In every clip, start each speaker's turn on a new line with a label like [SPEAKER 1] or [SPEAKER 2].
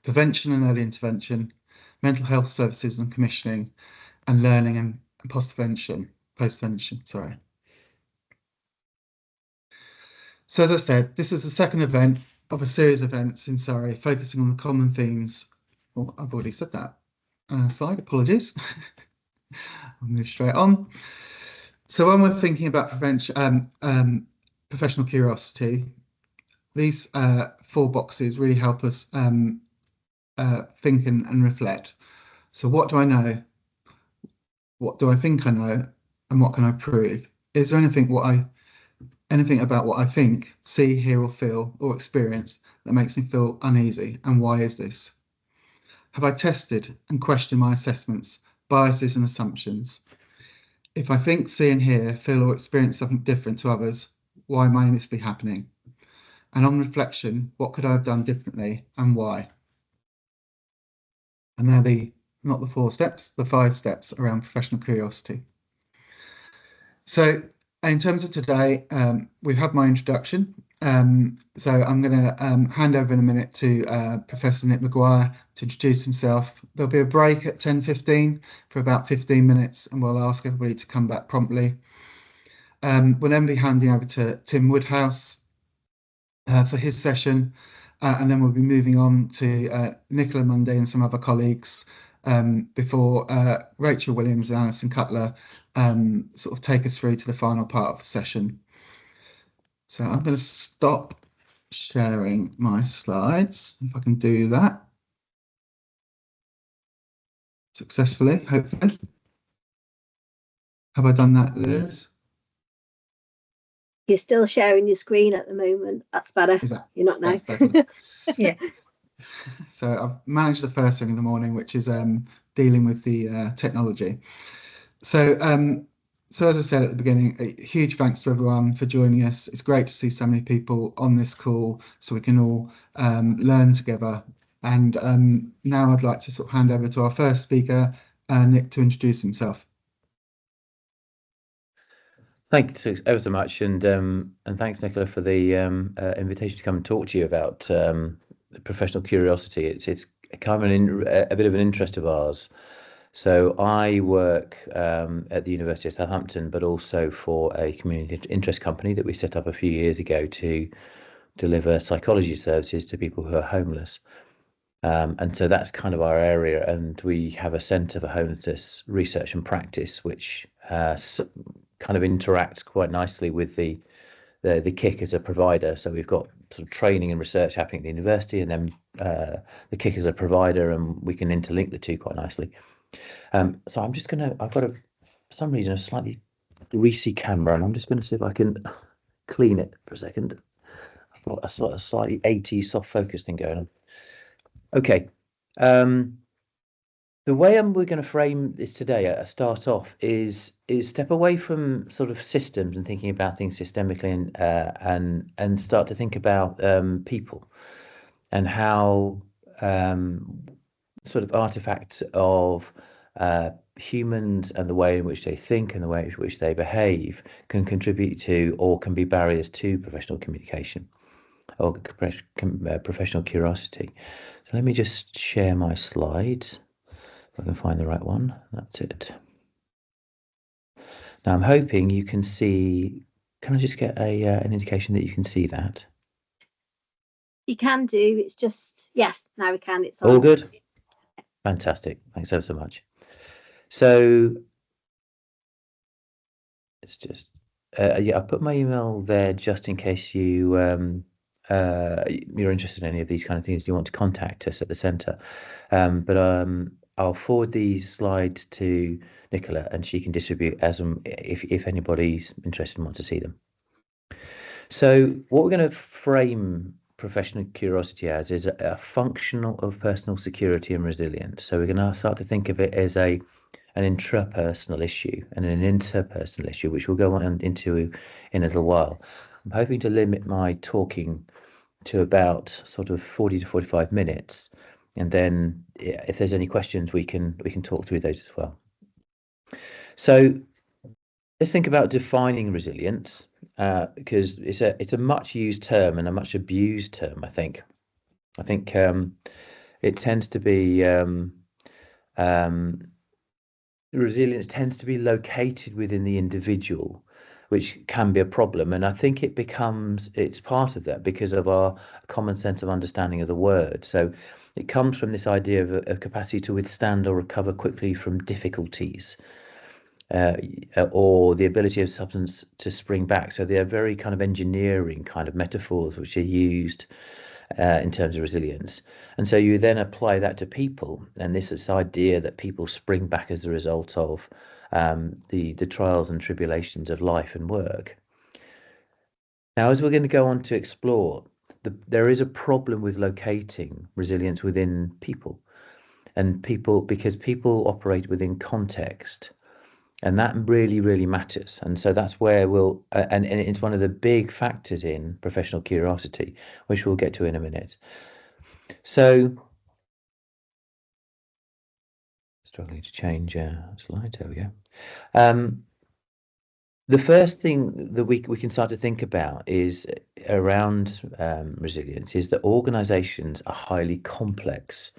[SPEAKER 1] prevention and early intervention, mental health services and commissioning, and learning and post-intervention, sorry. So as I said, this is the second event of a series of events in Surrey, focusing on the common themes. Oh, I've already said that. Slide, apologies. I'll move straight on. So when we're thinking about prevention, professional curiosity, these 4 boxes really help us think and reflect. So what do I know? What do I think I know? And what can I prove? Is there anything about what I think, see, hear, or feel, or experience that makes me feel uneasy? And why is this? Have I tested and questioned my assessments, biases, and assumptions? If I think, see, and hear, feel, or experience something different to others, why might this be happening? And on reflection, what could I have done differently and why? And now not the 4 steps, the 5 steps around professional curiosity. So in terms of today, we've had my introduction. So I'm going to hand over in a minute to Professor Nick Maguire to introduce himself. There'll be a break at 10:15 for about 15 minutes, and we'll ask everybody to come back promptly. We'll then be handing over to Tim Woodhouse for his session, and then we'll be moving on to Nicola Munday and some other colleagues before Rachel Williams and Alison Cutler sort of take us through to the final part of the session. So I'm going to stop sharing my slides, if I can do that successfully, hopefully. Have I done that, Liz?
[SPEAKER 2] You're still sharing your screen at the moment. That's better. You're not now.
[SPEAKER 3] Yeah.
[SPEAKER 1] So I've managed the first thing in the morning, which is dealing with the technology. So as I said at the beginning, a huge thanks to everyone for joining us. It's great to see so many people on this call so we can all learn together. And now I'd like to sort of hand over to our first speaker, Nick, to introduce himself.
[SPEAKER 4] Thanks ever so much, and thanks, Nicola, for the invitation to come and talk to you about professional curiosity. It's kind of a bit of an interest of ours. So I work at the University of Southampton, but also for a community interest company that we set up a few years ago to deliver psychology services to people who are homeless. And so that's kind of our area, and we have a centre for homelessness research and practice, which kind of interacts quite nicely with the KIC as a provider. So we've got sort of training and research happening at the university, and then the KIC as a provider, and we can interlink the two quite nicely. So I've got for some reason, a slightly greasy camera, and I'm just going to see if I can clean it for a second. I've got a sort of slightly 80s soft focus thing going on. Okay. The way we're going to frame this today, start off, is step away from sort of systems and thinking about things systemically, and start to think about people and how sort of artifacts of humans and the way in which they think and the way in which they behave can contribute to or can be barriers to professional communication or professional curiosity. So let me just share my slides. If I can find the right one, that's it. Now I'm hoping you can see. Can I just get an indication that you can see that?
[SPEAKER 2] You can do. It's just, yes, now we can. It's
[SPEAKER 4] all good. Fantastic. Thanks ever so much. So it's just yeah, I put my email there just in case you're interested in any of these kind of things. You want to contact us at the centre, but I'll forward these slides to Nicola, and she can distribute as if anybody's interested and wants to see them. So what we're going to frame professional curiosity as is a functional of personal security and resilience. So we're going to start to think of it as an intrapersonal issue and an interpersonal issue, which we'll go on into in a little while. I'm hoping to limit my talking to about sort of 40 to 45 minutes. And then if there's any questions, we can talk through those as well. So let's think about defining resilience, because it's a much used term and a much abused term, I think. it tends to be resilience tends to be located within the individual, which can be a problem. And I think it's part of that because of our common sense of understanding of the word. So it comes from this idea of a capacity to withstand or recover quickly from difficulties, or the ability of substance to spring back. So they're very kind of engineering kind of metaphors which are used in terms of resilience. And so you then apply that to people, and this idea that people spring back as a result of the trials and tribulations of life and work. Now, as we're going to go on to explore, there is a problem with locating resilience within people, because people operate within context. And that really, really matters. And so that's where and it's one of the big factors in professional curiosity, which we'll get to in a minute. So, struggling to change slide. There we go. The first thing that we can start to think about is around resilience is that organizations are highly complex.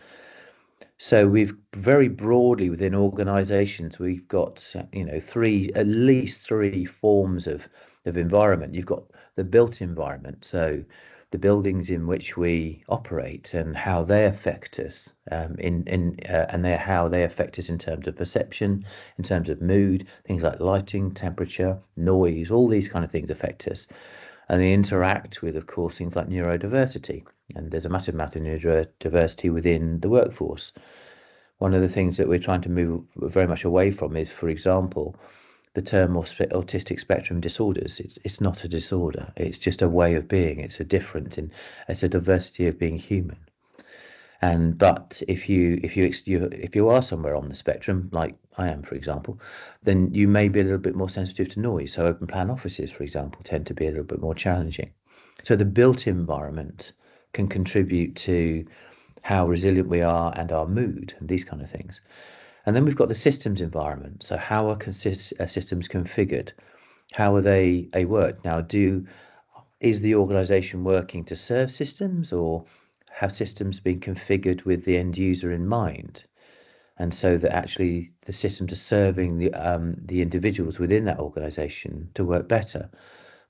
[SPEAKER 4] So we've very broadly within organizations, we've got, at least three forms of environment. You've got the built environment, so the buildings in which we operate and how they affect us how they affect us in terms of perception, in terms of mood, things like lighting, temperature, noise, all these kind of things affect us. And they interact with, of course, things like neurodiversity. And there's a massive amount of neurodiversity within the workforce. One of the things that we're trying to move very much away from is, for example, the term autistic spectrum disorders. It's not a disorder. It's just a way of being. It's a difference it's a diversity of being human. But if you are somewhere on the spectrum, like I am, for example, then you may be a little bit more sensitive to noise. So open plan offices, for example, tend to be a little bit more challenging. So the built environment can contribute to how resilient we are and our mood and these kind of things. And then we've got the systems environment. So how are systems configured? How are they work? Now, is the organization working to serve systems, or have systems been configured with the end user in mind? And so that actually the systems are serving the individuals within that organization to work better.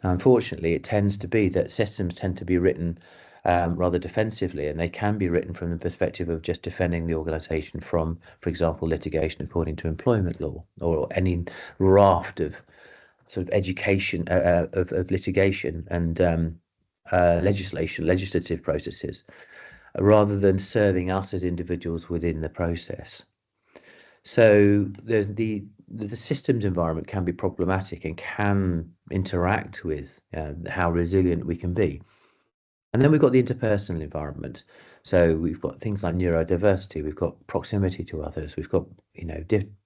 [SPEAKER 4] Now, unfortunately, it tends to be that systems tend to be written rather defensively, and they can be written from the perspective of just defending the organisation from, for example, litigation according to employment law, or any raft of sort of education of litigation and legislative processes, rather than serving us as individuals within the process. So there's the systems environment can be problematic and can interact with how resilient we can be. And then we've got the interpersonal environment. So we've got things like neurodiversity, we've got proximity to others, we've got,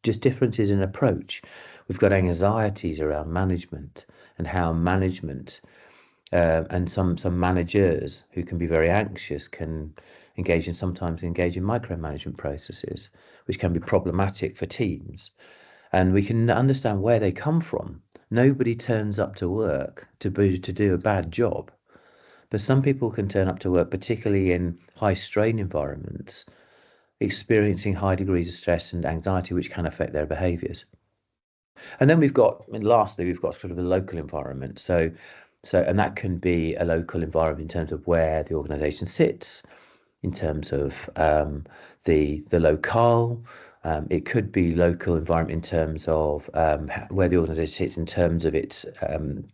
[SPEAKER 4] just differences in approach. We've got anxieties around management and how management and some managers who can be very anxious can sometimes engage in micromanagement processes, which can be problematic for teams. And we can understand where they come from. Nobody turns up to work to do a bad job. But some people can turn up to work, particularly in high strain environments, experiencing high degrees of stress and anxiety, which can affect their behaviours. And then lastly, we've got sort of a local environment. So, and that can be a local environment in terms of where the organisation sits, in terms of the locale. It could be local environment in terms of where the organisation sits in terms of its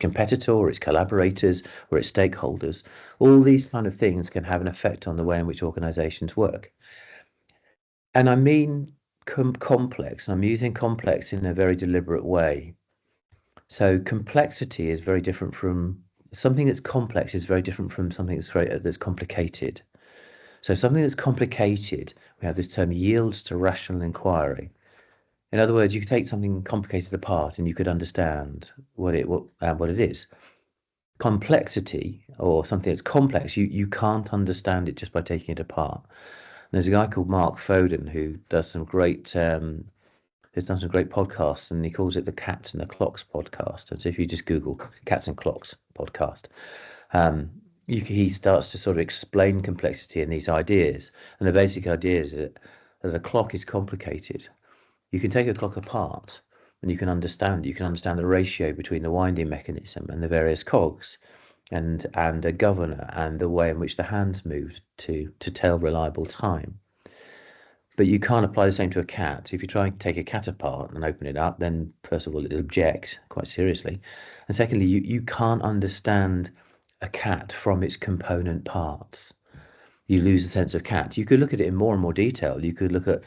[SPEAKER 4] competitor or its collaborators or its stakeholders. All these kind of things can have an effect on the way in which organisations work. And I mean complex. I'm using complex in a very deliberate way. So complexity is very different from something that's complex is very different from something that's complicated. So something that's complicated, we have this term yields to rational inquiry. In other words, you could take something complicated apart and you could understand what it is. Complexity, or something that's complex, you can't understand it just by taking it apart. And there's a guy called Mark Foden who does some great has done some great podcasts, and he calls it the Cats and the Clocks podcast. And so if you just Google Cats and Clocks podcast, he starts to sort of explain complexity in these ideas. And the basic idea is that a clock is complicated. You can take a clock apart and you can understand the ratio between the winding mechanism and the various cogs and a governor and the way in which the hands move to tell reliable time. But you can't apply the same to a cat. If you try and take a cat apart and open it up, then first of all, it'll object quite seriously. And secondly, you can't understand a cat from its component parts. You lose the sense of cat. You could look at it in more and more detail. You could look at,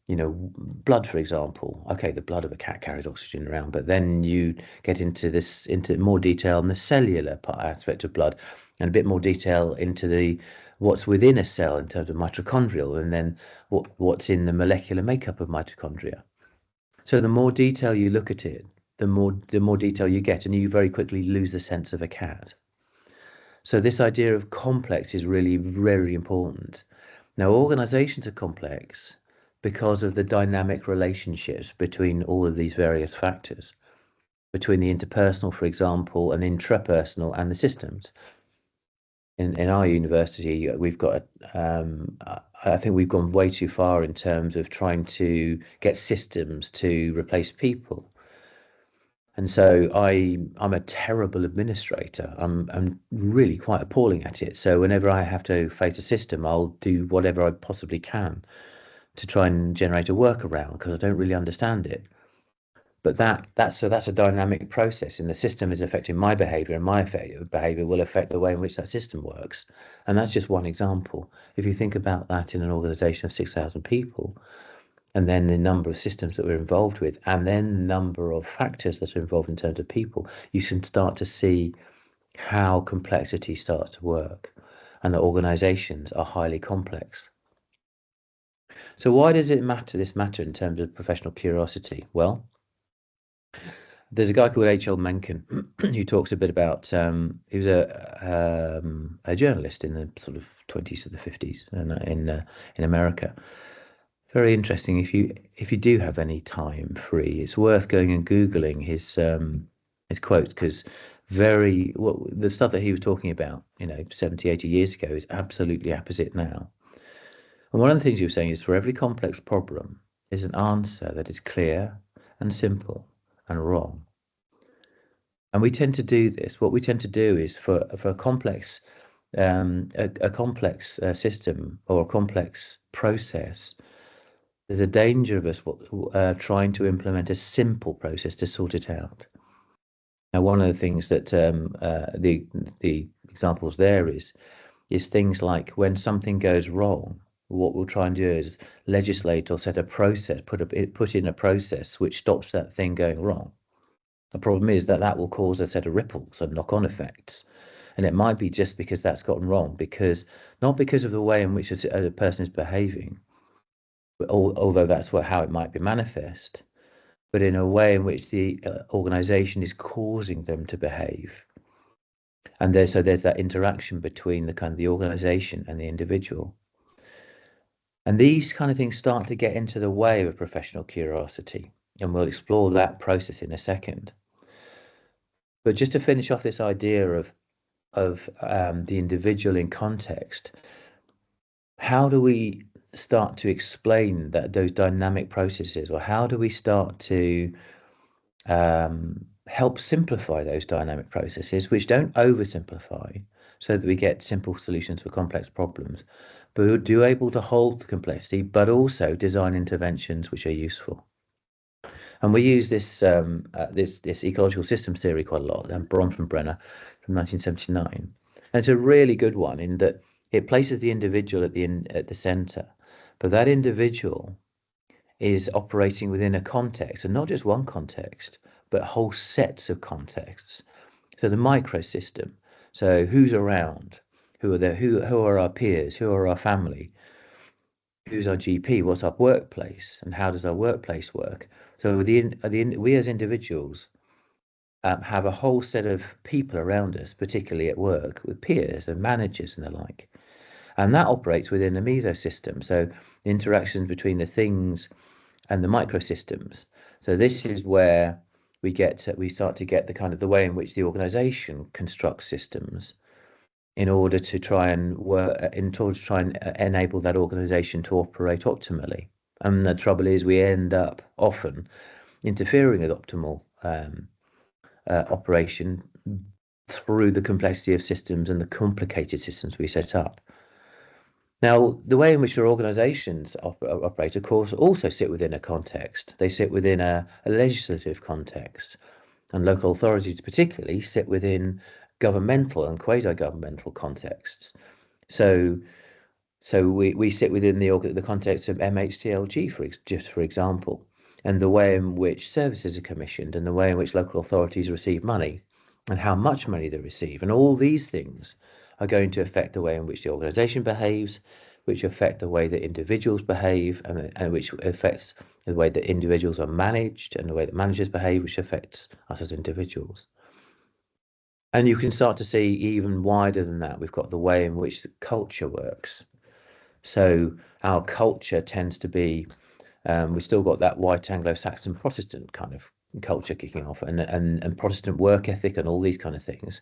[SPEAKER 4] blood, for example. Okay, the blood of a cat carries oxygen around, but then you get into more detail in the cellular aspect of blood, and a bit more detail into what's within a cell in terms of mitochondrial, and then what's in the molecular makeup of mitochondria. So the more detail you look at it, the more detail you get, and you very quickly lose the sense of a cat. So this idea of complex is really very important. Now, organizations are complex because of the dynamic relationships between all of these various factors, between the interpersonal, for example, and intrapersonal, and the systems. In our university, we've got, I think we've gone way too far in terms of trying to get systems to replace people. And so I'm a terrible administrator. I'm really quite appalling at it. So whenever I have to face a system, I'll do whatever I possibly can to try and generate a workaround because I don't really understand it. But that's a dynamic process, and the system is affecting my behavior, and my behavior will affect the way in which that system works. And that's just one example. If you think about that in an organization of 6,000 people, and then the number of systems that we're involved with, and then the number of factors that are involved in terms of people, you can start to see how complexity starts to work, and that organizations are highly complex. So why does this matter in terms of professional curiosity? Well, there's a guy called H.L. Mencken who talks a bit about, he was a journalist in the sort of 20s to the 50s in America. Very interesting. If you do have any time free, it's worth going and Googling his quotes, because the stuff that he was talking about, 70, 80 years ago is absolutely opposite now. And one of the things he was saying is, for every complex problem is an answer that is clear and simple and wrong. And we tend to do this. What we tend to do is for a complex system or a complex process, there's a danger of us trying to implement a simple process to sort it out. Now, one of the things that the examples there is things like when something goes wrong, what we'll try and do is legislate or set a process, put in a process which stops that thing going wrong. The problem is that will cause a set of ripples and knock-on effects. And it might be just because that's gotten wrong, not because of the way in which a person is behaving, although that's how it might be manifest, but in a way in which the organization is causing them to behave. And there's that interaction between the organization and the individual. And these kind of things start to get into the way of professional curiosity, and we'll explore that process in a second. But just to finish off this idea of the individual in context, how do we start to explain those dynamic processes, or how do we start to help simplify those dynamic processes, which don't oversimplify, so that we get simple solutions for complex problems, but do able to hold the complexity, but also design interventions which are useful? And we use this ecological systems theory quite a lot, and Bronfenbrenner from 1979. And it's a really good one in that it places the individual at the center, but that individual is operating within a context, and not just one context, but whole sets of contexts. So the microsystem. So who's around? Who are there? Who are our peers? Who are our family? Who's our GP? What's our workplace? And how does our workplace work? So we as individuals have a whole set of people around us, particularly at work, with peers and managers and the like. And that operates within a mesosystem. So interactions between the things and the microsystems. So this is where we start to get the way in which the organization constructs systems. in order to try and enable that organization to operate optimally. And the trouble is we end up often interfering with optimal operation through the complexity of systems and the complicated systems we set up. Now, the way in which our organizations operate, of course, also sit within a context. They sit within a legislative context, and local authorities particularly sit within governmental and quasi-governmental contexts. So we sit within the context of MHTLG, for example, and the way in which services are commissioned and the way in which local authorities receive money and how much money they receive. And all these things are going to affect the way in which the organisation behaves, which affect the way that individuals behave, and which affects the way that individuals are managed and the way that managers behave, which affects us as individuals. And you can start to see even wider than that. We've got the way in which the culture works. So our culture tends to be, we've still got that white Anglo-Saxon Protestant kind of culture kicking off, and Protestant work ethic and all these kind of things.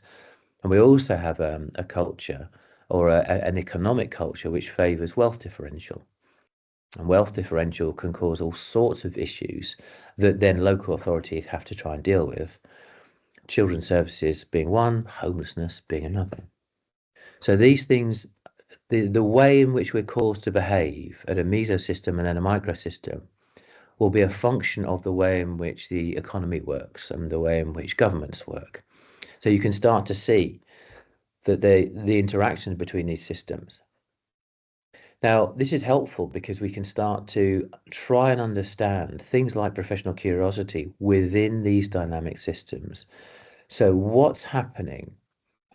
[SPEAKER 4] And we also have a culture or an economic culture which favours wealth differential. And wealth differential can cause all sorts of issues that then local authorities have to try and deal with. Children's services being one, homelessness being another. So these things, the way in which we're caused to behave at a mesosystem and then a microsystem will be a function of the way in which the economy works and the way in which governments work. So you can start to see that the interactions between these systems. Now, this is helpful because we can start to try and understand things like professional curiosity within these dynamic systems. So what's happening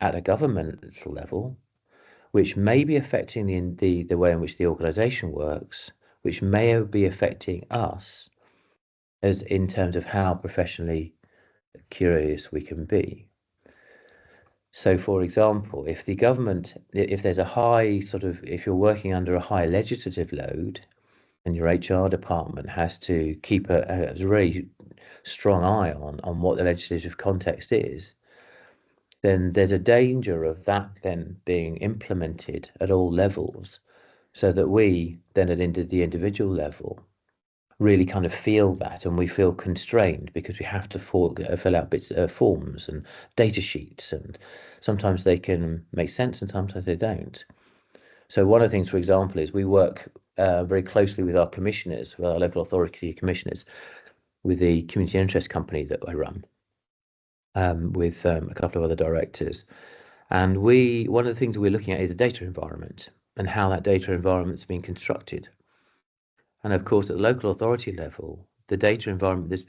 [SPEAKER 4] at a governmental level, which may be affecting the way in which the organisation works, which may be affecting us as in terms of how professionally curious we can be. So, for example, if the government, if there's a high if you're working under a high legislative load and your HR department has to keep a very strong eye on what the legislative context is, then there's a danger of that then being implemented at all levels, so that we then at the individual level really kind of feel that, and we feel constrained because we have to fill out bits of forms and data sheets, and sometimes they can make sense and sometimes they don't. So one of the things, for example, is we work very closely with our commissioners, with our local authority commissioners, with the community interest company that I run, with a couple of other directors. And one of the things we're looking at is the data environment and how that data environment's been constructed. And of course, at the local authority level, the data environment that's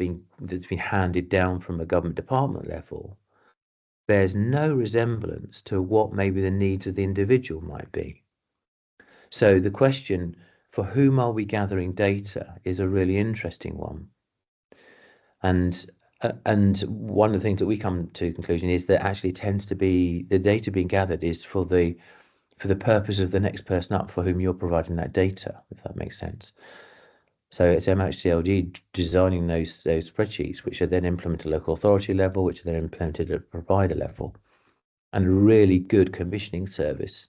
[SPEAKER 4] been handed down from a government department level bears no resemblance to what maybe the needs of the individual might be. So the question, for whom are we gathering data, is a really interesting one. And one of the things that we come to conclusion is that actually tends to be the data being gathered is for the purpose of the next person up for whom you're providing that data, if that makes sense. So it's MHCLG designing those spreadsheets, which are then implemented at local authority level, which are then implemented at provider level. And a really good commissioning service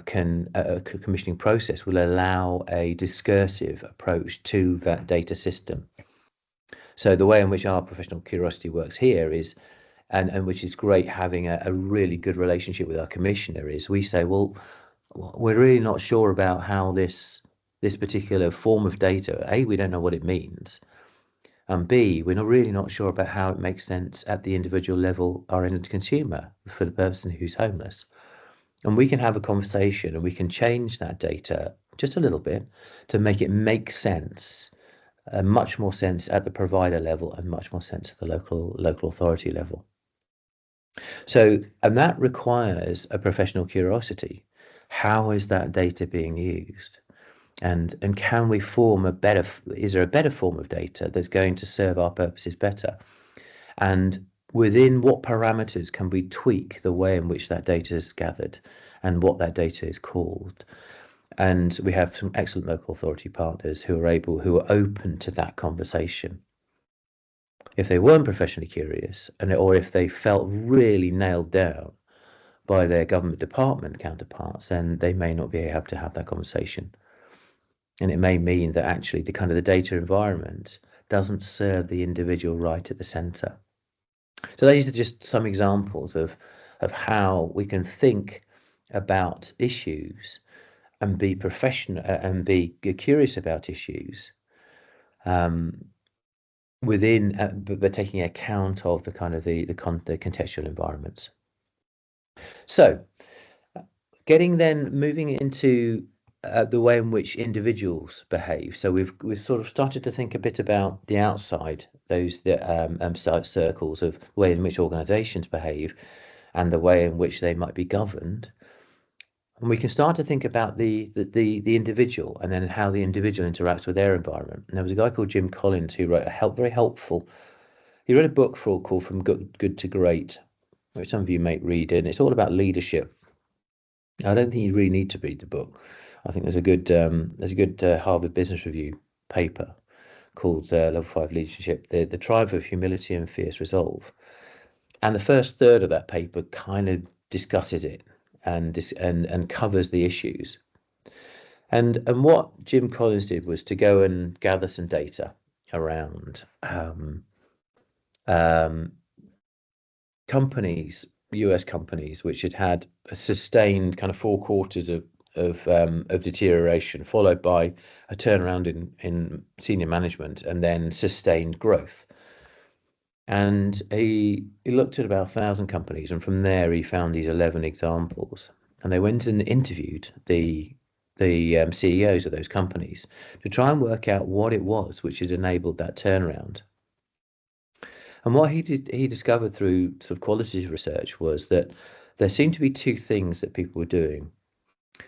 [SPEAKER 4] commissioning process will allow a discursive approach to that data system. So the way in which our professional curiosity works here is, and which is great having a really good relationship with our commissioner, is we say, well, we're really not sure about how this particular form of data, A, we don't know what it means, and B, we're really not sure about how it makes sense at the individual level or end consumer for the person who's homeless. And we can have a conversation and we can change that data just a little bit to make it make sense, much more sense at the provider level and much more sense at the local authority level. So, and that requires a professional curiosity. How is that data being used? And can we form is there a better form of data that's going to serve our purposes better? And within what parameters can we tweak the way in which that data is gathered and what that data is called? And we have some excellent local authority partners who are open to that conversation. If they weren't professionally curious, or if they felt really nailed down by their government department counterparts, then they may not be able to have that conversation. And it may mean that actually the kind of the data environment doesn't serve the individual right at the center. So these are just some examples of how we can think about issues and be professional and be curious about issues within, but taking account of the kind of the contextual environments. So moving into the way in which individuals behave. So we've sort of started to think a bit about the outside, those circles of the way in which organizations behave and the way in which they might be governed. And we can start to think about the individual and then how the individual interacts with their environment. And there was a guy called Jim Collins who wrote very helpful. He wrote a book called From Good to Great, which some of you may read, and it's all about leadership. I don't think you really need to read the book. I think there's a good Harvard Business Review paper called Level 5 Leadership, the Triumph of Humility and Fierce Resolve. And the first third of that paper kind of discusses it and covers the issues. And what Jim Collins did was to go and gather some data around companies, US companies, which had a sustained kind of 4 quarters of deterioration, followed by a turnaround in senior management, and then sustained growth. And he looked at about 1,000 companies, and from there he found these 11 examples. And they went and interviewed the CEOs of those companies to try and work out what it was which had enabled that turnaround. And what he discovered through sort of qualitative research was that there seemed to be 2 things that people were doing.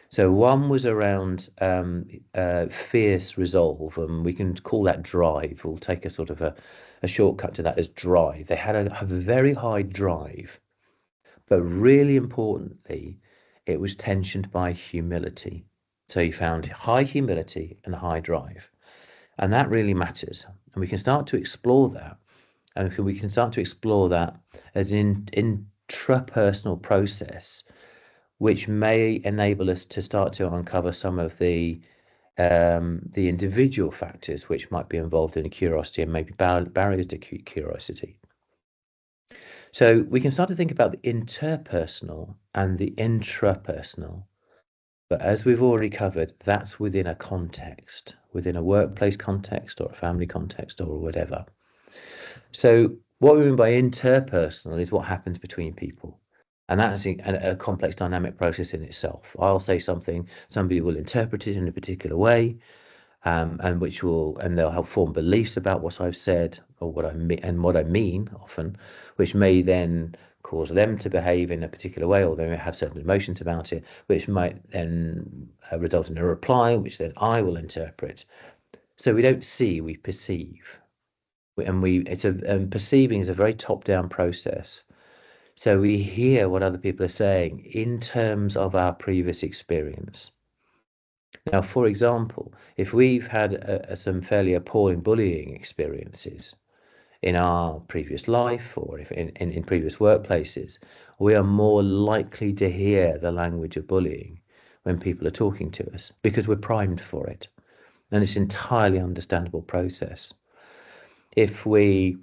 [SPEAKER 4] So one was around fierce resolve, and we can call that drive. We'll take a sort of a shortcut to that as drive. They had a very high drive, but really importantly, it was tensioned by humility. So you found high humility and high drive, and that really matters. And we can start to explore that. And we can start to explore that as an intrapersonal process, which may enable us to start to uncover some of the individual factors which might be involved in curiosity and maybe barriers to curiosity. So we can start to think about the interpersonal and the intrapersonal. But as we've already covered, that's within a context, within a workplace context or a family context or whatever. So what we mean by interpersonal is what happens between people. And that's a complex dynamic process in itself. I'll say something, somebody will interpret it in a particular way, and they'll have formed beliefs about what I've said or what I mean often, which may then cause them to behave in a particular way, or they may have certain emotions about it, which might then result in a reply, which then I will interpret. So we don't see, we perceive. And perceiving is a very top-down process. So we hear what other people are saying in terms of our previous experience. Now, for example, if we've had some fairly appalling bullying experiences in our previous life or if in previous workplaces, we are more likely to hear the language of bullying when people are talking to us because we're primed for it. And it's an entirely understandable process. If we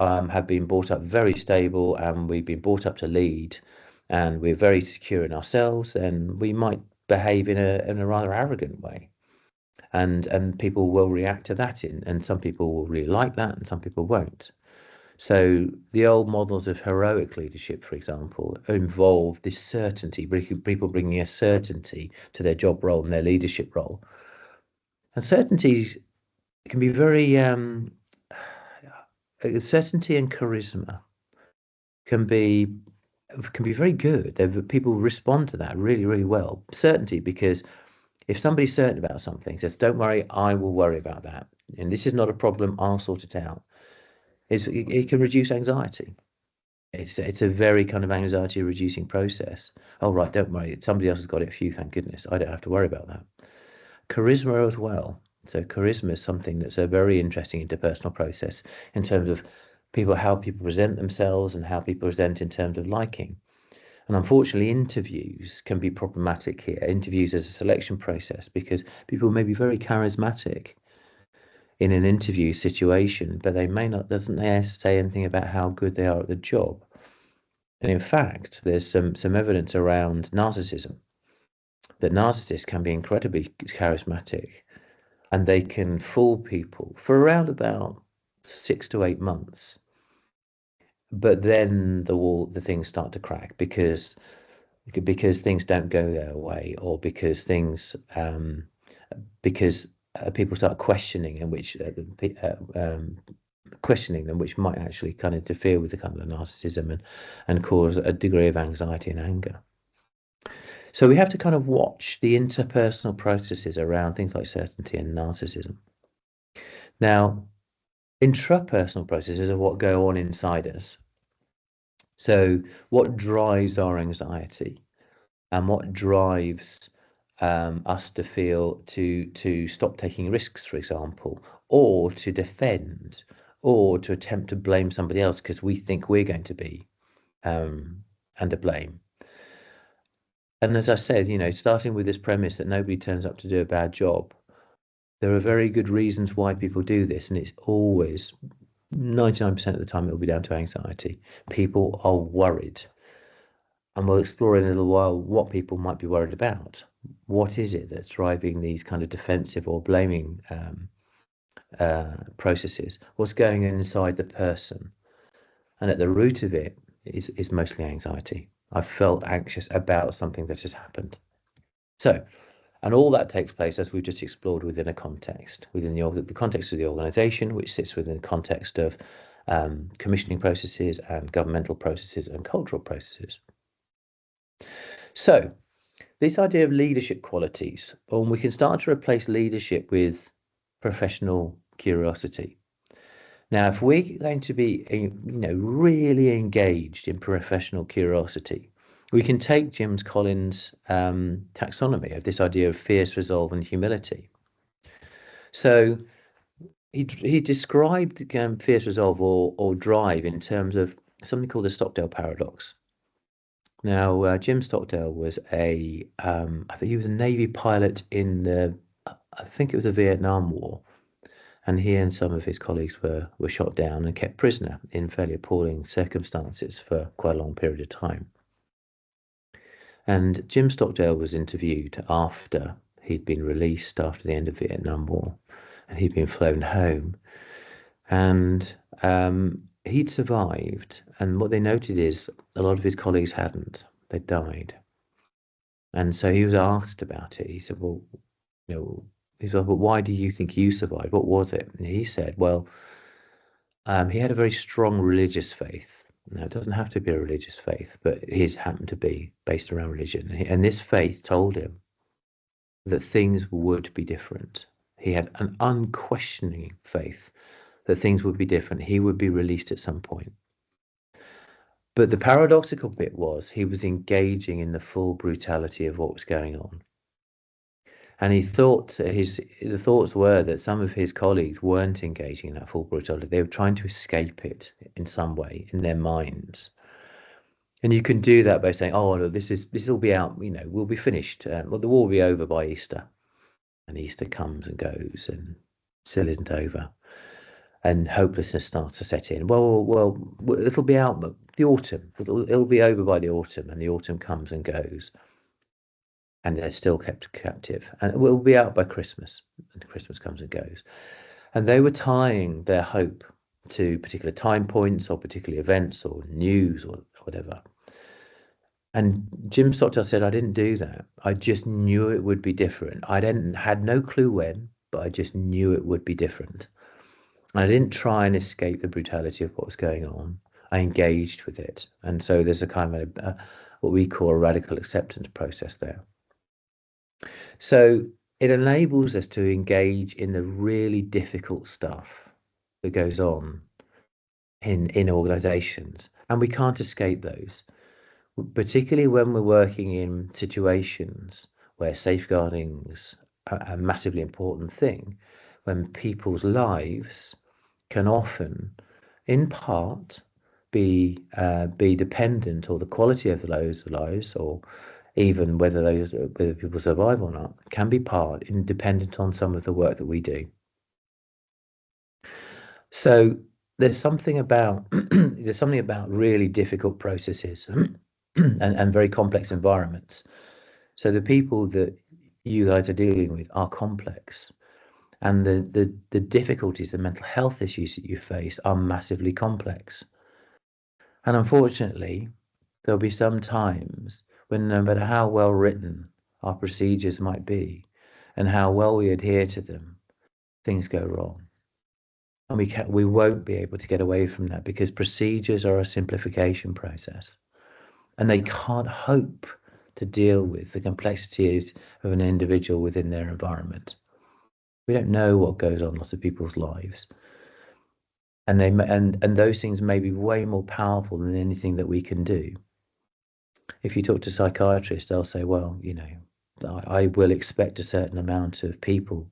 [SPEAKER 4] have been brought up very stable and we've been brought up to lead and we're very secure in ourselves, then we might behave in a rather arrogant way. And people will react to that, and some people will really like that and some people won't. So the old models of heroic leadership, for example, involve this certainty, people bringing a certainty to their job role and their leadership role. And certainty can be very certainty and charisma can be very good. People respond to that really, really well. Certainty, because if somebody's certain about something, says, "Don't worry, I will worry about that, and this is not a problem, I'll sort it out." It can reduce anxiety. It's a very kind of anxiety reducing process. Oh right, don't worry, somebody else has got it. Phew, thank goodness, I don't have to worry about that. Charisma as well. So charisma is something that's a very interesting interpersonal process in terms of how people present themselves and how people present in terms of liking. And unfortunately, interviews can be problematic here. Interviews as a selection process, because people may be very charismatic in an interview situation, but they may not, doesn't say anything about how good they are at the job. And in fact, there's some evidence around narcissism, that narcissists can be incredibly charismatic, and they can fool people for around about 6 to 8 months. But then the things start to crack because things don't go their way, or because people start questioning, and questioning them, which might actually kind of interfere with the kind of narcissism and cause a degree of anxiety and anger. So we have to kind of watch the interpersonal processes around things like certainty and narcissism. Now, intrapersonal processes are what go on inside us. So what drives our anxiety, and what drives us to feel to stop taking risks, for example, or to defend, or to attempt to blame somebody else because we think we're going to be under blame. And as I said, starting with this premise that nobody turns up to do a bad job, there are very good reasons why people do this, and it's always 99% of the time it will be down to anxiety. People are worried. And we'll explore in a little while what people might be worried about. What is it that's driving these kind of defensive or blaming processes? What's going on inside the person? And at the root of it is mostly anxiety. I felt anxious about something that has happened. So, and all that takes place, as we've just explored, within a context, within the context of the organisation, which sits within the context of commissioning processes and governmental processes and cultural processes. So, this idea of leadership qualities, we can start to replace leadership with professional curiosity. Now, if we're going to be, really engaged in professional curiosity, we can take James Collins' taxonomy of this idea of fierce resolve and humility. So he described fierce resolve or drive in terms of something called the Stockdale paradox. Now, Jim Stockdale was I think he was a Navy pilot in I think it was the Vietnam War. And he and some of his colleagues were shot down and kept prisoner in fairly appalling circumstances for quite a long period of time. And Jim Stockdale was interviewed after he'd been released after the end of the Vietnam War, and he'd been flown home. And he'd survived. And what they noted is a lot of his colleagues hadn't. They died. And so he was asked about it. He said, well, he said, well, why do you think you survived? What was it? And he said, well, he had a very strong religious faith. Now, it doesn't have to be a religious faith, but his happened to be based around religion. And this faith told him that things would be different. He had an unquestioning faith that things would be different. He would be released at some point. But the paradoxical bit was he was engaging in the full brutality of what was going on. And he thought the thoughts were that some of his colleagues weren't engaging in that full brutality. They were trying to escape it in some way in their minds. And you can do that by saying, "Oh, no, this will be out. We'll be finished. The war will be over by Easter." And Easter comes and goes, and still isn't over. And hopelessness starts to set in. Well, it'll be out the autumn. It'll be over by the autumn, and the autumn comes and goes. And they're still kept captive, and it will be out by Christmas, and Christmas comes and goes. And they were tying their hope to particular time points or particular events or news or whatever. And Jim Stockdale said, I didn't do that. I just knew it would be different. I had no clue when, but I just knew it would be different. And I didn't try and escape the brutality of what was going on. I engaged with it. And so there's a kind of what we call a radical acceptance process there. So it enables us to engage in the really difficult stuff that goes on in organizations, and we can't escape those, particularly when we're working in situations where safeguarding's a massively important thing, when people's lives can often, in part, be dependent, or the quality of those lives, or even whether people survive or not, can be dependent on some of the work that we do. So there's something about really difficult processes and very complex environments. So the people that you guys are dealing with are complex, and the difficulties, the mental health issues that you face are massively complex. And unfortunately, there'll be some times when, no matter how well written our procedures might be and how well we adhere to them, things go wrong. And we won't be able to get away from that, because procedures are a simplification process, and they can't hope to deal with the complexities of an individual within their environment. We don't know what goes on in lots of people's lives, and those things may be way more powerful than anything that we can do. If you talk to psychiatrists, they'll say, well, I will expect a certain amount of people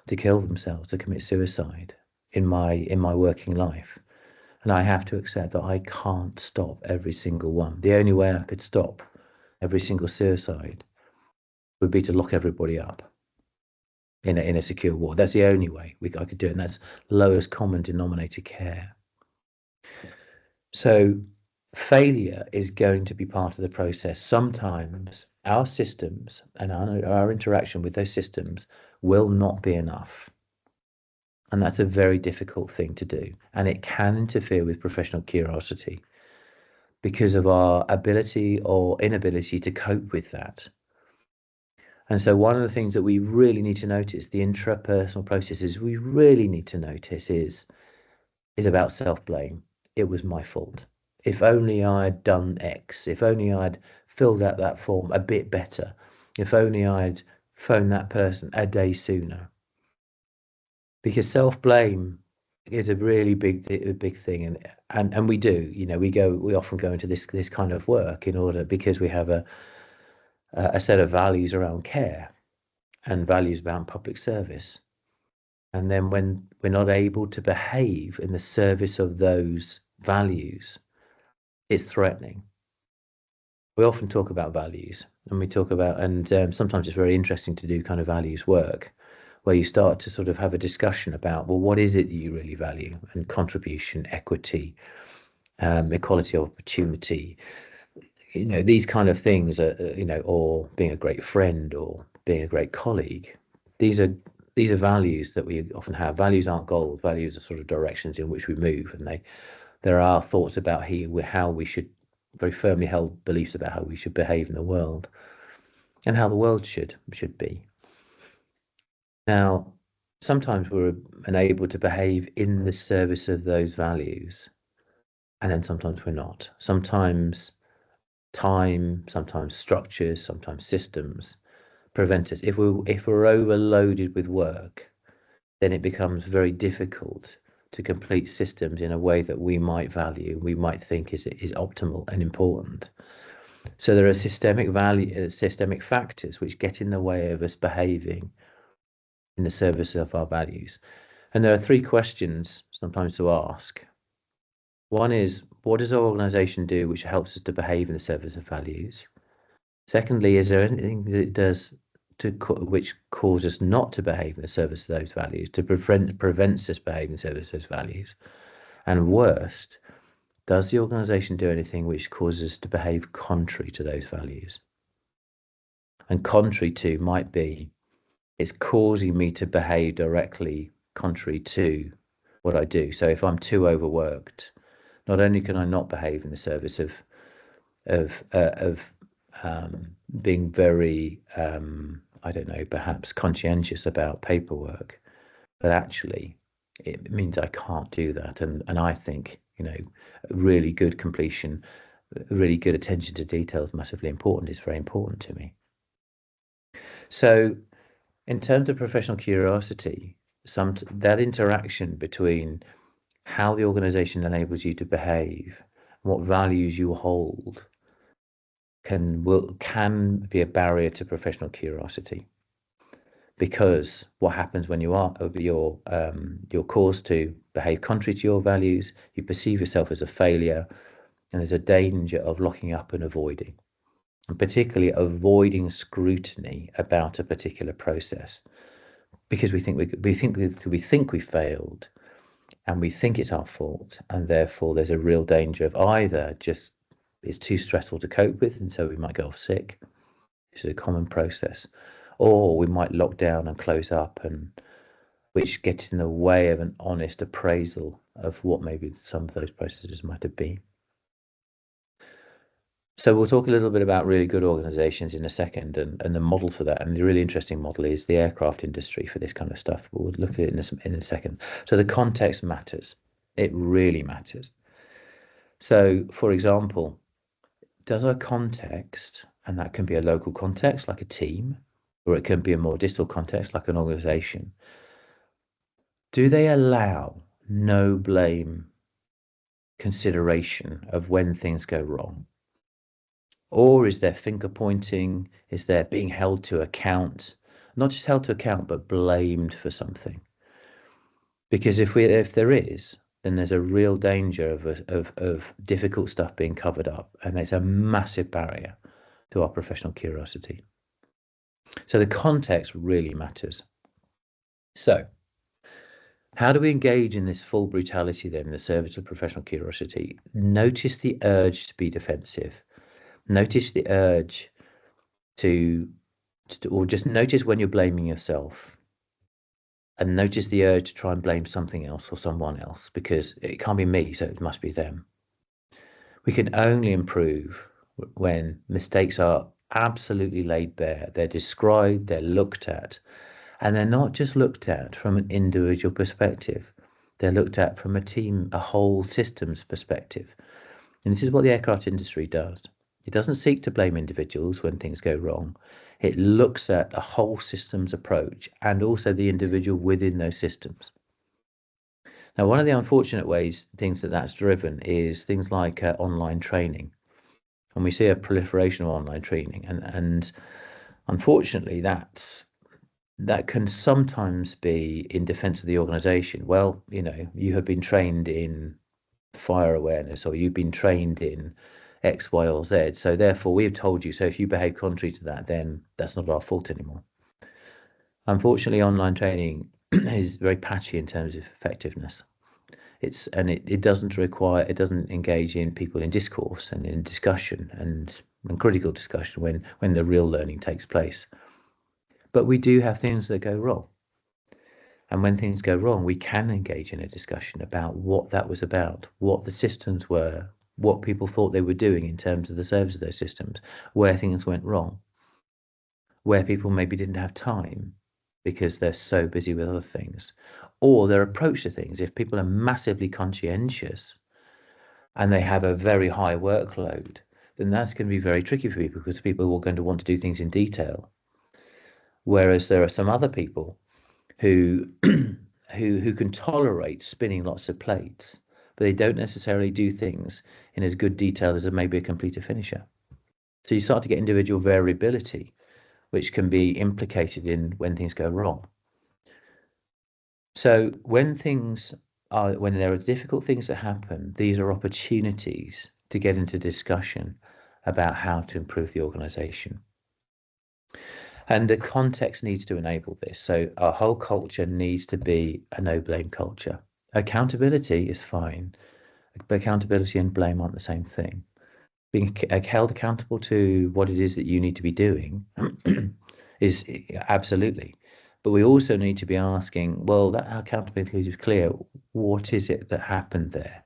[SPEAKER 4] to kill themselves, to commit suicide in my working life, and I have to accept that I can't stop every single one. The only way I could stop every single suicide would be to lock everybody up in a secure ward. That's the only way I could do it, and that's lowest common denominator care. So failure is going to be part of the process. Sometimes our systems and our interaction with those systems will not be enough. And that's a very difficult thing to do. And it can interfere with professional curiosity because of our ability or inability to cope with that. And so one of the things that we really need to notice, the intrapersonal processes we really need to notice is about self-blame. It was my fault. If only I'd done X, if only I'd filled out that form a bit better, if only I'd phoned that person a day sooner. Because self-blame is a really big thing, and we do, we often go into this kind of work because we have a set of values around care and values around public service. And then when we're not able to behave in the service of those values, it's threatening. We often talk about values, and sometimes it's very interesting to do kind of values work, where you start to sort of have a discussion about, well, what is it that you really value? And contribution, equity, equality of opportunity, these kind of things are, or being a great friend or being a great colleague. These are values that we often have. Values aren't goals. Values are sort of directions in which we move, and there are thoughts about how we should, very firmly held beliefs about how we should behave in the world and how the world should be. Now, sometimes we're unable to behave in the service of those values, and then sometimes we're not. Sometimes time, sometimes structures, sometimes systems prevent us. If we're overloaded with work, then it becomes very difficult to complete systems in a way that we might value, we might think is optimal and important. So there are systemic factors which get in the way of us behaving in the service of our values. And there are three questions sometimes to ask. One is, what does our organization do which helps us to behave in the service of values? Secondly, is there anything that it does which causes us not to behave in the service of those values, to prevents us behaving in the service of those values? And worst, does the organization do anything which causes us to behave contrary to those values? And contrary to might be, it's causing me to behave directly contrary to what I do. So if I'm too overworked, not only can I not behave in the service of being very, perhaps conscientious about paperwork, but actually it means I can't do that. And I think, really good completion, really good attention to detail is massively important. It's very important to me. So in terms of professional curiosity, that interaction between how the organization enables you to behave, what values you hold, can be a barrier to professional curiosity. because what happens when you are you're caused to behave contrary to your values, you perceive yourself as a failure, and there's a danger of locking up and avoiding, and particularly avoiding scrutiny about a particular process, because we think we failed, and we think it's our fault, and therefore there's a real danger of either just it's too stressful to cope with, and so we might go off sick. This is a common process. Or we might lock down and close up, and which gets in the way of an honest appraisal of what maybe some of those processes might have been. So we'll talk a little bit about really good organizations in a second, and the model for that. And the really interesting model is the aircraft industry for this kind of stuff. We'll look at it in a second. So the context matters. It really matters. So, for example, does our context, and that can be a local context like a team, or it can be a more distal context like an organization, do they allow no blame consideration of when things go wrong? Or is there finger pointing? Is there being held to account? Not just held to account, but blamed for something? Because if there is, then there's a real danger of difficult stuff being covered up, and there's a massive barrier to our professional curiosity. So the context really matters. So how do we engage in this full brutality then in the service of professional curiosity? Notice the urge to be defensive. Notice the urge or just notice when you're blaming yourself, and notice the urge to try and blame something else or someone else, because it can't be me, so it must be them. We can only improve when mistakes are absolutely laid bare. They're described, they're looked at, and they're not just looked at from an individual perspective. They're looked at from a team, a whole systems perspective. And this is what the aircraft industry does. It doesn't seek to blame individuals when things go wrong. It looks at a whole systems approach and also the individual within those systems. Now, one of the unfortunate things that's driven is things like online training. And we see a proliferation of online training. And unfortunately, that can sometimes be in defense of the organization. Well, you have been trained in fire awareness, or you've been trained in X, Y, or Z. So therefore we've told you, so if you behave contrary to that, then that's not our fault anymore. Unfortunately, online training is very patchy in terms of effectiveness. It doesn't engage in people in discourse and in discussion and critical discussion when the real learning takes place. But we do have things that go wrong. And when things go wrong, we can engage in a discussion about what that was about, what the systems were, what people thought they were doing in terms of the service of those systems, where things went wrong, where people maybe didn't have time because they're so busy with other things, or their approach to things. If people are massively conscientious and they have a very high workload, then that's going to be very tricky for people, because people are going to want to do things in detail. Whereas there are some other people who can tolerate spinning lots of plates, but they don't necessarily do things in as good detail as maybe a completer finisher. So you start to get individual variability, which can be implicated in when things go wrong. So when there are difficult things that happen, these are opportunities to get into discussion about how to improve the organization. And the context needs to enable this. So our whole culture needs to be a no-blame culture. Accountability is fine, but accountability and blame aren't the same thing. Being held accountable to what it is that you need to be doing is absolutely. But we also need to be asking, well, that accountability is clear. What is it that happened there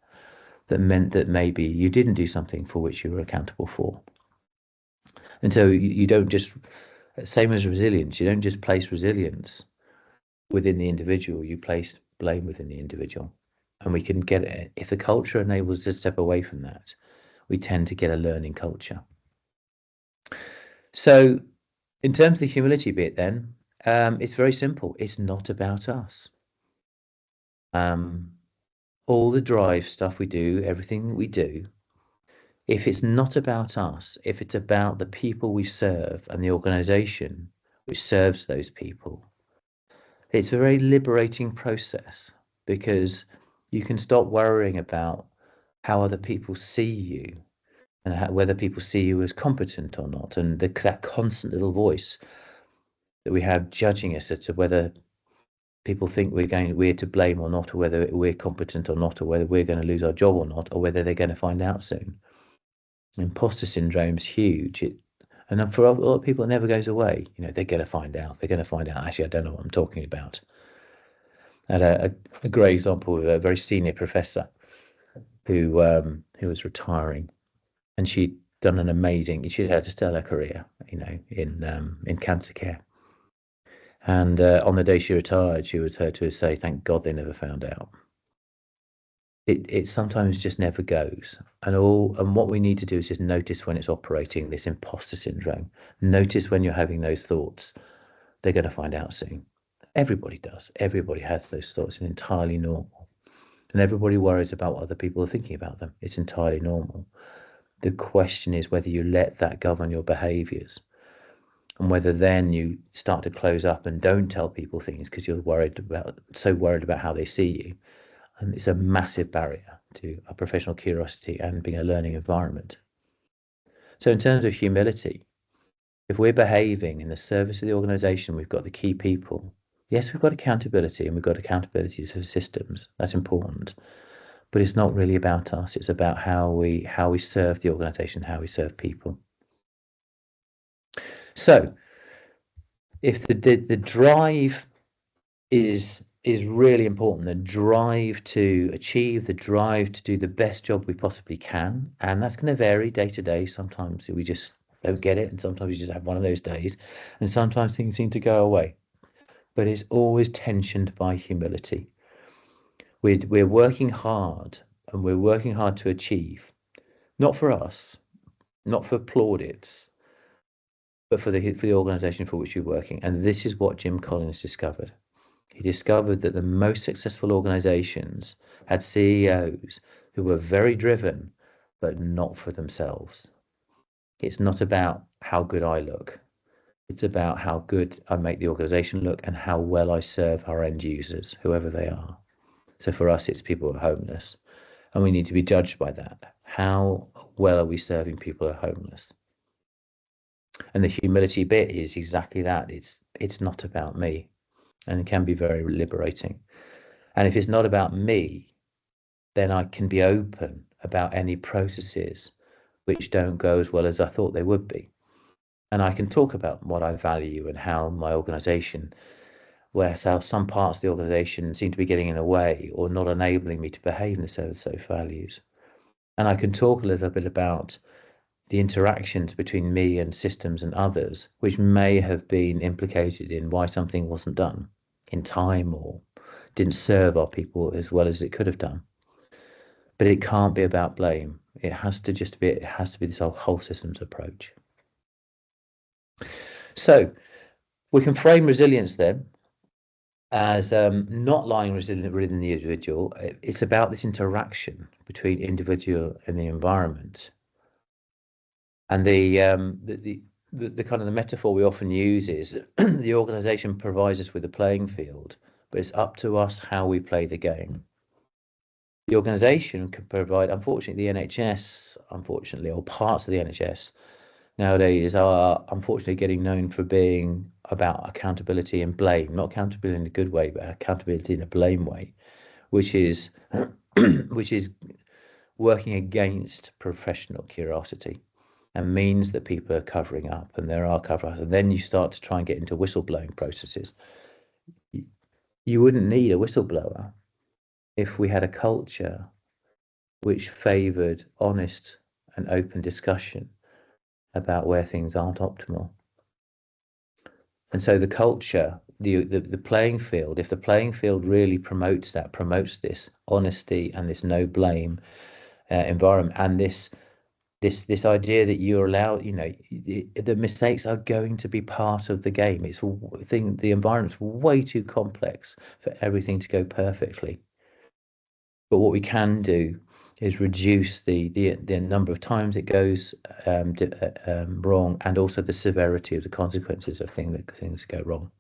[SPEAKER 4] that meant that maybe you didn't do something for which you were accountable for? And so you don't just, same as resilience, you don't just place resilience within the individual, you place blame within the individual. And we can get it. If the culture enables us to step away from that, we tend to get a learning culture. So in terms of the humility bit then, it's very simple. It's not about us. All the drive stuff we do, everything we do, if it's not about us, if it's about the people we serve and the organization which serves those people, It's a very liberating process because you can stop worrying about how other people see you and whether people see you as competent or not, and that constant little voice that we have judging us as to whether people think we're to blame or not, or whether we're competent or not, or whether we're going to lose our job or not, or whether they're going to find out soon. Imposter syndrome is huge. And for a lot of people, it never goes away. They're going to find out. They're going to find out. Actually, I don't know what I'm talking about. I had a great example of a very senior professor who was retiring, and she'd done she'd had a stellar career, in cancer care. And on the day she retired, she was heard to say, "Thank God they never found out." It sometimes just never goes. And what we need to do is just notice when it's operating, this imposter syndrome. Notice when you're having those thoughts. They're going to find out soon. Everybody does. Everybody has those thoughts. It's entirely normal. And everybody worries about what other people are thinking about them. It's entirely normal. The question is whether you let that govern your behaviors, and whether then you start to close up and don't tell people things because you're so worried about how they see you. And it's a massive barrier to a professional curiosity and being a learning environment. So in terms of humility, if we're behaving in the service of the organization, we've got the key people. Yes, we've got accountability, and we've got accountabilities for systems. That's important. But it's not really about us. It's about how we serve the organization, how we serve people. So if the drive is really important, the drive to achieve, the drive to do the best job we possibly can, and that's going to vary day to day. Sometimes we just don't get it, and sometimes we just have one of those days, and sometimes things seem to go away. But it's always tensioned by humility. We're working hard, and we're working hard to achieve, not for us, not for plaudits, but for the organization for which you're working. And this is what Jim Collins discovered. He discovered that the most successful organizations had CEOs who were very driven, but not for themselves. It's not about how good I look. It's about how good I make the organization look and how well I serve our end users, whoever they are. So for us, it's people who are homeless. And we need to be judged by that. How well are we serving people who are homeless? And the humility bit is exactly that. It's not about me. And it can be very liberating. And if it's not about me, then I can be open about any processes which don't go as well as I thought they would be. And I can talk about what I value and how my organization, how some parts of the organization seem to be getting in the way or not enabling me to behave in the service of those values. And I can talk a little bit about the interactions between me and systems and others, which may have been implicated in why something wasn't done in time or didn't serve our people as well as it could have done. But it can't be about blame. It has to be this whole systems approach. So we can frame resilience then as not lying resilient within the individual. It's about this interaction between individual and the environment. And the kind of the metaphor we often use is the organization provides us with a playing field, but it's up to us how we play the game. The organization can provide, unfortunately, the NHS, or parts of the NHS nowadays are unfortunately getting known for being about accountability and blame, not accountability in a good way, but accountability in a blame way, which is working against professional curiosity. And means that people are covering up, and there are cover-ups, and then you start to try and get into whistleblowing processes. You wouldn't need a whistleblower if we had a culture which favoured honest and open discussion about where things aren't optimal. And so the culture, the playing field, if the playing field really promotes this honesty and this no blame environment, and this idea that you're allowed, the mistakes are going to be part of the game. The environment's way too complex for everything to go perfectly. But what we can do is reduce the number of times it goes wrong, and also the severity of the consequences of things that go wrong.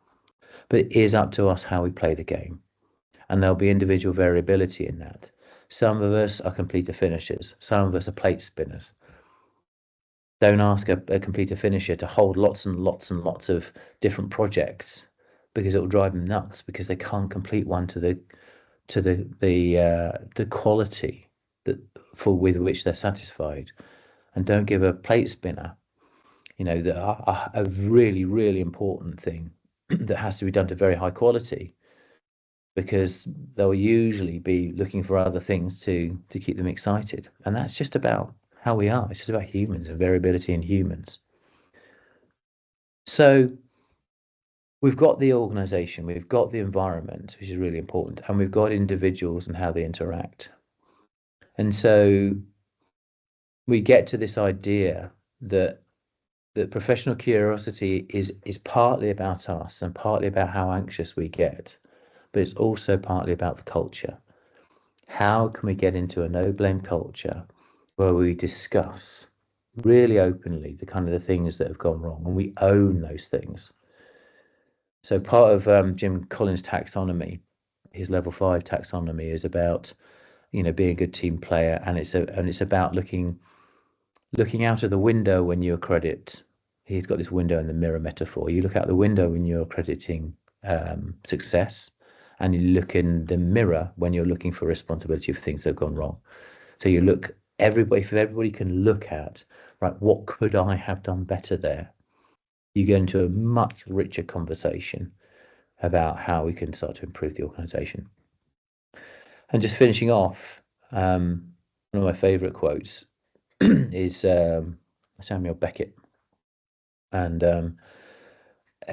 [SPEAKER 4] but it is up to us how we play the game. And there'll be individual variability in that. Some of us are completer finishers. Some of us are plate spinners. Don't ask a completer finisher to hold lots and lots and lots of different projects, because it will drive them nuts, because they can't complete one to the quality with which they're satisfied. And don't give a plate spinner, a really, really important thing that has to be done to very high quality, because they'll usually be looking for other things to keep them excited. And that's just about how we are. It's just about humans and variability in humans. So we've got the organization, we've got the environment, which is really important, and we've got individuals and how they interact. And so we get to this idea that professional curiosity is partly about us and partly about how anxious we get, but it's also partly about the culture. How can we get into a no-blame culture where we discuss really openly the things that have gone wrong, and we own those things? So part of Jim Collins' taxonomy, his level 5 taxonomy, is about being a good team player, and it's about looking out of the window when you accredit. He's got this window in the mirror metaphor. You look out the window when you're accrediting success, and you look in the mirror when you're looking for responsibility for things that have gone wrong. So you look, if everybody can look at, right, what could I have done better there? You get into a much richer conversation about how we can start to improve the organization. And just finishing off, one of my favorite quotes is Samuel Beckett. And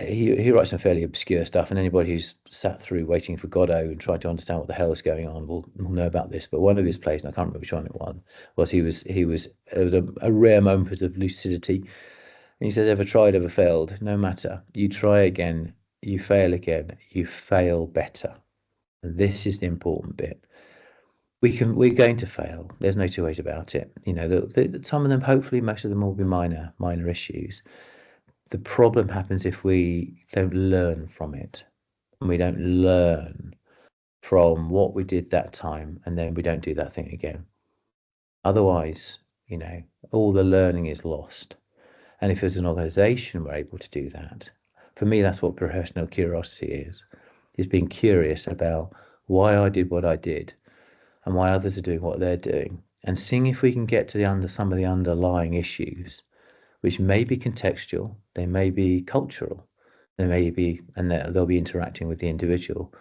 [SPEAKER 4] he writes some fairly obscure stuff, and anybody who's sat through Waiting for Godot and tried to understand what the hell is going on will know about this. But one of his plays, and I can't remember which one it was it was a rare moment of lucidity. And he says, "Ever tried, ever failed? No matter. You try again, you fail again, you fail better." And this is the important bit. We're going to fail. There's no two ways about it. Some of them, hopefully most of them, will be minor issues. The problem happens if we don't learn from it, and we don't learn from what we did that time, and then we don't do that thing again. Otherwise, all the learning is lost. And if as an organization we're able to do that, for me, that's what professional curiosity is being curious about why I did what I did and why others are doing what they're doing, and seeing if we can get to some of the underlying issues, which may be contextual, they may be cultural, they may be, and they'll be interacting with the individual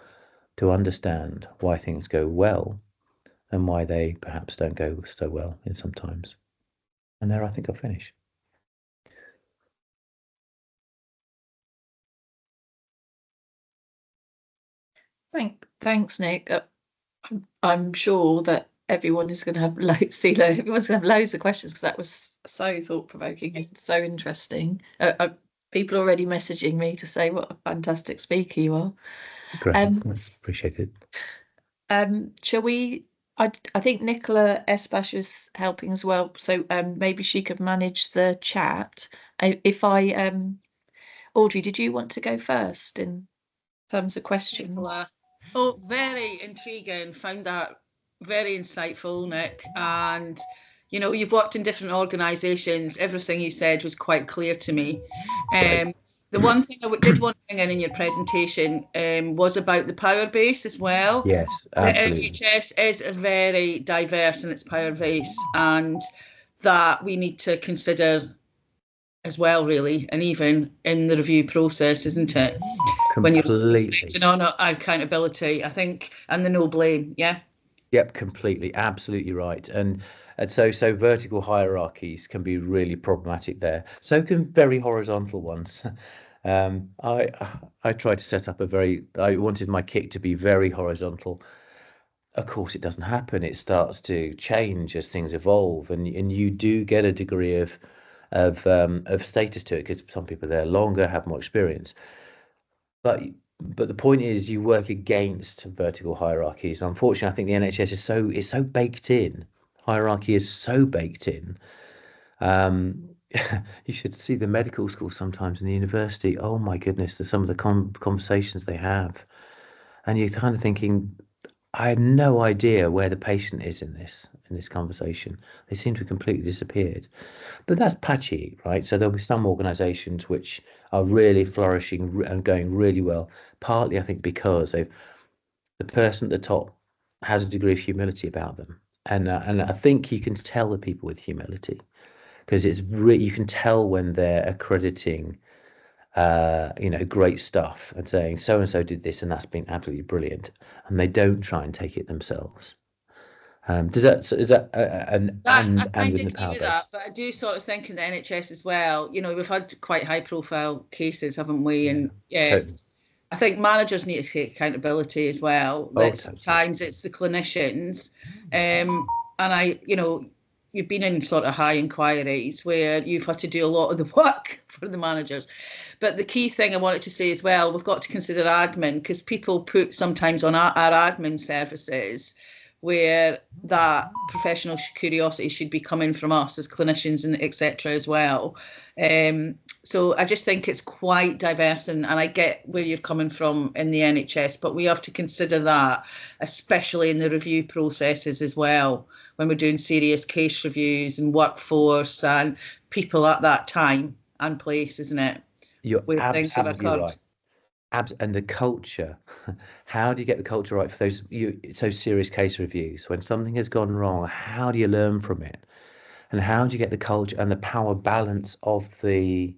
[SPEAKER 4] to understand why things go well and why they perhaps don't go so well in sometimes. And there, I think I'll finish.
[SPEAKER 3] Thanks, Nick. I'm sure that everyone is going to have everyone's going to have loads of questions, because that was so thought-provoking and so interesting. People are already messaging me to say what a fantastic speaker you are.
[SPEAKER 4] Great, that's appreciated.
[SPEAKER 3] Shall we? I think Nicola Espash was helping as well, so maybe she could manage the chat. Audrey, did you want to go first in terms of questions?
[SPEAKER 5] Nicola. Oh, very intriguing. Found that very insightful, Nick. And you've worked in different organisations. Everything you said was quite clear to me. The one thing I did want to bring in your presentation was about the power base as well.
[SPEAKER 4] Yes, absolutely.
[SPEAKER 5] The NHS is very diverse in its power base, and that we need to consider as well, really, and even in the review process, isn't it?
[SPEAKER 4] Completely.
[SPEAKER 5] When you're reflecting on accountability, I think, and the no blame, yeah? Yep,
[SPEAKER 4] completely, absolutely right. And so vertical hierarchies can be really problematic there. So can very horizontal ones. I tried to set up I wanted my kit to be very horizontal. Of course, it doesn't happen. It starts to change as things evolve, and you do get a degree of status to it, because some people are there longer, have more experience. But the point is, you work against vertical hierarchies. Unfortunately, I think the NHS is so baked in. Hierarchy is so baked in you should see the medical school sometimes in the university. Oh my goodness, some of the conversations they have, and you're kind of thinking, I have no idea where the patient is in this conversation. They seem to have completely disappeared. But that's patchy, right? So there'll be some organisations which are really flourishing and going really well. Partly, I think, because the person at the top has a degree of humility about them, and I think you can tell the people with humility, because you can tell when they're accrediting great stuff and saying so and so did this and that's been absolutely brilliant, and they don't try and take it themselves. Is that and
[SPEAKER 5] I
[SPEAKER 4] and
[SPEAKER 5] kind of
[SPEAKER 4] in the
[SPEAKER 5] agree
[SPEAKER 4] power
[SPEAKER 5] with
[SPEAKER 4] base?
[SPEAKER 5] that, but I do sort of think in the NHS as well. You know, we've had quite high-profile cases, haven't we? And
[SPEAKER 4] Totally.
[SPEAKER 5] I think managers need to take accountability as well.
[SPEAKER 4] Oh,
[SPEAKER 5] That
[SPEAKER 4] totally.
[SPEAKER 5] sometimes it's the clinicians, and you've been in sort of high inquiries where you've had to do a lot of the work for the managers. But the key thing I wanted to say as well, we've got to consider admin, because people put sometimes on our admin services where that professional curiosity should be coming from us as clinicians and etc. as well. So I just think it's quite diverse, and I get where you're coming from in the NHS, but we have to consider that, especially in the review processes as well, when we're doing serious case reviews and workforce and people at that time and place, isn't it?
[SPEAKER 4] You're
[SPEAKER 5] Where things have
[SPEAKER 4] absolutely
[SPEAKER 5] occurred.
[SPEAKER 4] right. And the culture, how do you get the culture right for those so serious case reviews? When something has gone wrong, how do you learn from it? And how do you get the culture and the power balance of the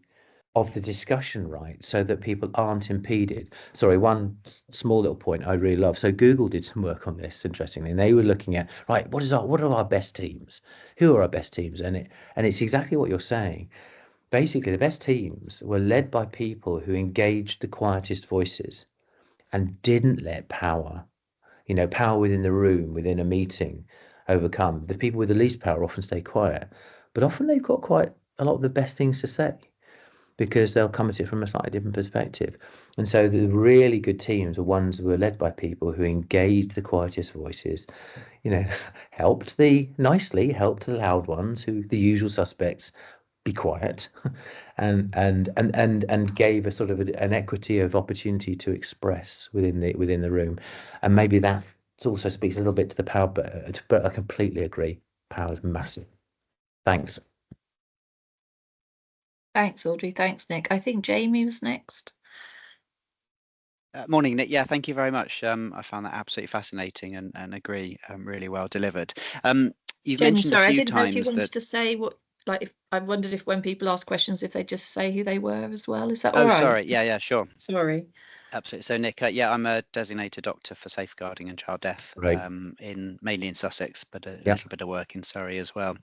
[SPEAKER 4] discussion right, so that people aren't impeded? Sorry, one small little point I really love. So Google did some work on this, interestingly, and they were looking at, right, what are our best teams? Who are our best teams? And it's exactly what you're saying. Basically, the best teams were led by people who engaged the quietest voices and didn't let power within the room, within a meeting, overcome. The people with the least power often stay quiet, but often they've got quite a lot of the best things to say, because they'll come at it from a slightly different perspective. And so the really good teams are ones who are led by people who engaged the quietest voices, helped the loud ones, who the usual suspects, be quiet, and gave a sort of an equity of opportunity to express within the room. And maybe that also speaks a little bit to the power, but I completely agree, power is massive. Thanks.
[SPEAKER 3] Thanks, Audrey. Thanks, Nick. I think Jamie was next.
[SPEAKER 6] Morning, Nick. Yeah, thank you very much. I found that absolutely fascinating and agree, really well delivered. You've
[SPEAKER 3] Jamie,
[SPEAKER 6] mentioned
[SPEAKER 3] sorry,
[SPEAKER 6] a
[SPEAKER 3] I
[SPEAKER 6] few
[SPEAKER 3] didn't know if you
[SPEAKER 6] times
[SPEAKER 3] wanted
[SPEAKER 6] that.
[SPEAKER 3] to say what, if I wondered if when people ask questions, if they just say who they were as well. Is that all
[SPEAKER 6] Oh,
[SPEAKER 3] right?
[SPEAKER 6] sorry. Yeah, sure.
[SPEAKER 3] Sorry.
[SPEAKER 6] Absolutely. So, Nick, yeah, I'm a designated doctor for safeguarding and child death,
[SPEAKER 4] Right.
[SPEAKER 6] mainly in Sussex, but a
[SPEAKER 4] Yeah.
[SPEAKER 6] little bit of work in Surrey as well.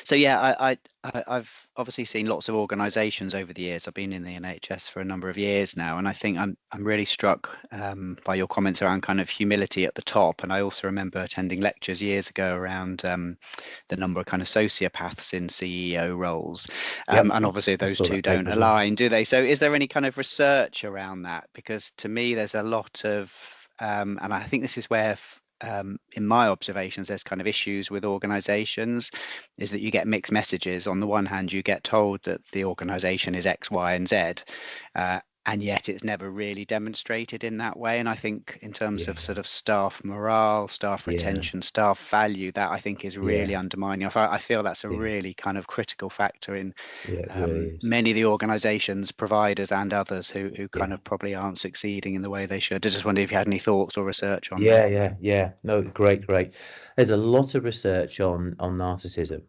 [SPEAKER 6] So yeah, I've obviously seen lots of organisations over the years. I've been in the NHS for a number of years now, and I think I'm really struck by your comments around kind of humility at the top. And I also remember attending lectures years ago around the number of kind of sociopaths in CEO roles, and obviously those two don't align, do they? So is there any kind of research around that? Because to me, there's a lot of, and I think this is where in my observations, there's kind of issues with organizations, is that you get mixed messages. On the one hand, you get told that the organization is X, Y, and Z, and yet it's never really demonstrated in that way. And I think in terms of sort of staff morale, staff retention, staff value, that I think is really undermining. I feel that's a really kind of critical factor in many of the organizations, providers and others who kind of probably aren't succeeding in the way they should. I just wondered if you had any thoughts or research on that.
[SPEAKER 4] Yeah. No, great. There's a lot of research on narcissism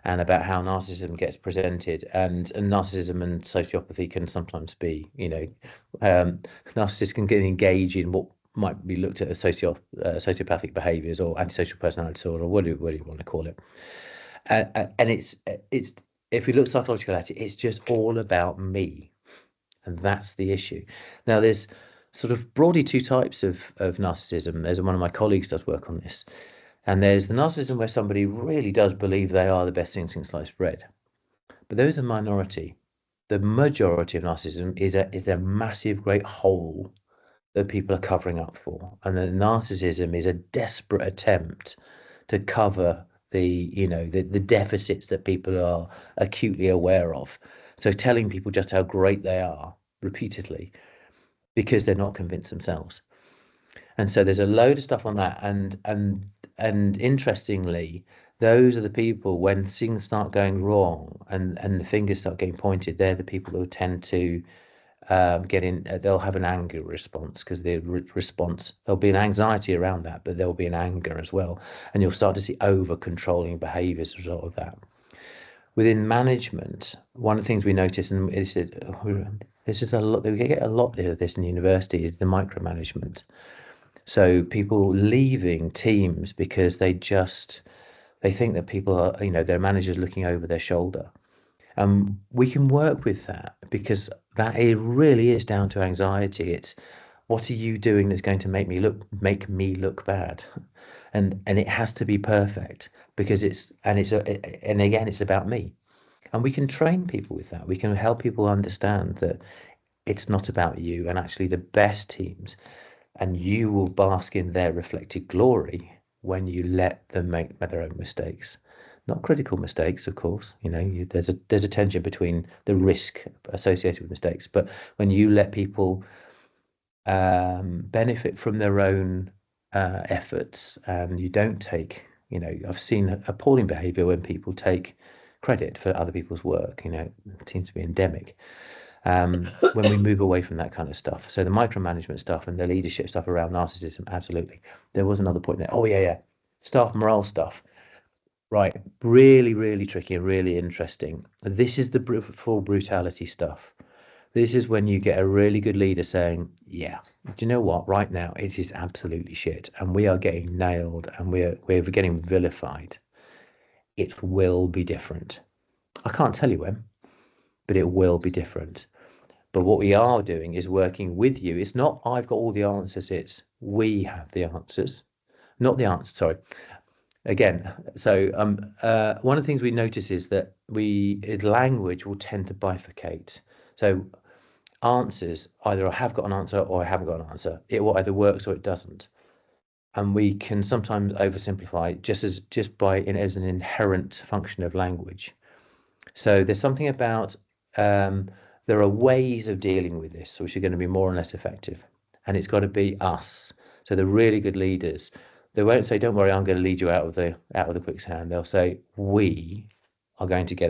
[SPEAKER 4] and about how narcissism gets presented, and narcissism and sociopathy can sometimes be, narcissists can engage in what might be looked at as sociopathic behaviors or antisocial personality disorder, or what do you want to call it. And it's if we look psychologically at it, it's just all about me, and that's the issue. Now, there's sort of broadly two types of narcissism. There's one of my colleagues does work on this. And there's the narcissism where somebody really does believe they are the best thing since sliced bread. But those are a minority. The majority of narcissism is a massive, great hole that people are covering up for. And the narcissism is a desperate attempt to cover the deficits that people are acutely aware of. So telling people just how great they are repeatedly because they're not convinced themselves. And so there's a load of stuff on that. And interestingly, those are the people, when things start going wrong and the fingers start getting pointed, they're the people who tend to get in. They'll have an anger response, because the response, there'll be an anxiety around that, but there'll be an anger as well. And you'll start to see over controlling behaviors as a result of that. Within management, one of the things we notice, and this is a lot, we get a lot of this in university, is the micromanagement. So people leaving teams because they think that people are, their managers looking over their shoulder. We can work with that, because that it really is down to anxiety. It's, what are you doing that's going to make me look bad? And it has to be perfect, because it's about me. And we can train people with that. We can help people understand that it's not about you, and actually the best teams, and you will bask in their reflected glory when you let them make their own mistakes. Not critical mistakes, of course. There's a tension between the risk associated with mistakes, but when you let people benefit from their own efforts, and you don't take, I've seen appalling behaviour when people take credit for other people's work. It seems to be endemic. When we move away from that kind of stuff. So the micromanagement stuff and the leadership stuff around narcissism, absolutely. There was another point there. Oh yeah. Staff morale stuff. Right. Really, really tricky and really interesting. This is the full brutality stuff. This is when you get a really good leader saying, yeah, do you know what? Right now, it is absolutely shit, and we are getting nailed, and we're getting vilified. It will be different. I can't tell you when, but it will be different. But what we are doing is working with you. It's not I've got all the answers, it's we have the answers. Not the answer, sorry. Again, so one of the things we notice is that language will tend to bifurcate. So answers, either I have got an answer or I haven't got an answer. It will either works or it doesn't. And we can sometimes oversimplify as an inherent function of language. So there's something about there are ways of dealing with this which are going to be more or less effective, and it's got to be us. So the really good leaders, they won't say, don't worry, I'm going to lead you out of the quicksand. They'll say, we are going to get